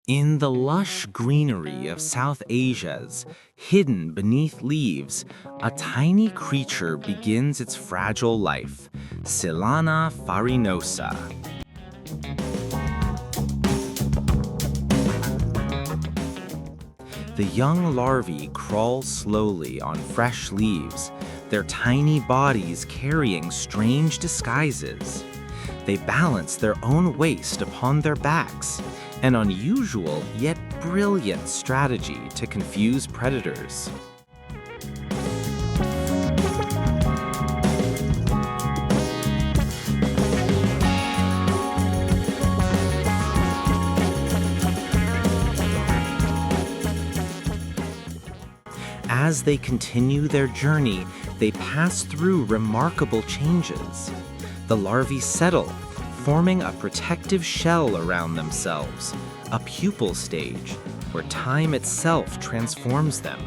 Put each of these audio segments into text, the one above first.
In the lush greenery of South Asia's, hidden beneath leaves, a tiny creature begins its fragile life, Silana farinosa. The young larvae crawl slowly on fresh leaves, their tiny bodies carrying strange disguises. They balance their own waste upon their backs, an unusual yet brilliant strategy to confuse predators. As they continue their journey, they pass through remarkable changes. The larvae settle, forming a protective shell around themselves, a pupal stage, where time itself transforms them.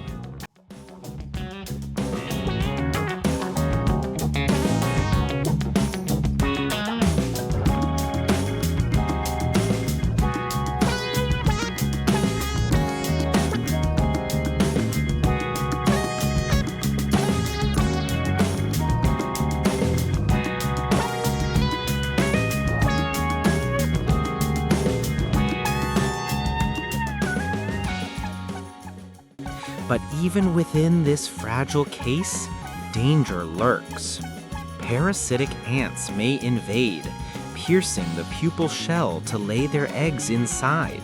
But even within this fragile case, danger lurks. Parasitic ants may invade, piercing the pupal shell to lay their eggs inside.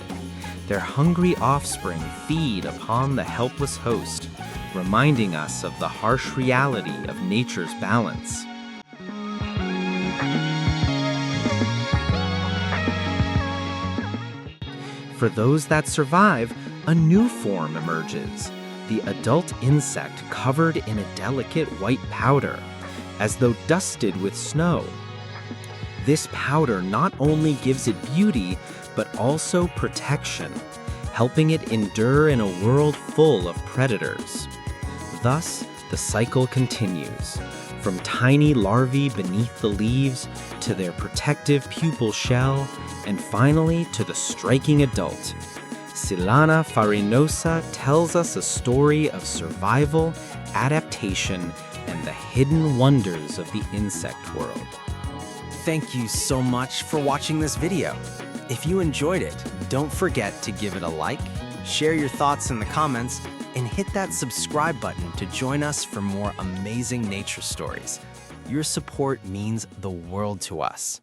Their hungry offspring feed upon the helpless host, reminding us of the harsh reality of nature's balance. For those that survive, a new form emerges. The adult insect covered in a delicate white powder, as though dusted with snow. This powder not only gives it beauty, but also protection, helping it endure in a world full of predators. Thus, the cycle continues, from tiny larvae beneath the leaves to their protective pupal shell, and finally to the striking adult. Silana farinosa tells us a story of survival, adaptation, and the hidden wonders of the insect world. Thank you so much for watching this video. If you enjoyed it, don't forget to give it a like, share your thoughts in the comments, and hit that subscribe button to join us for more amazing nature stories. Your support means the world to us.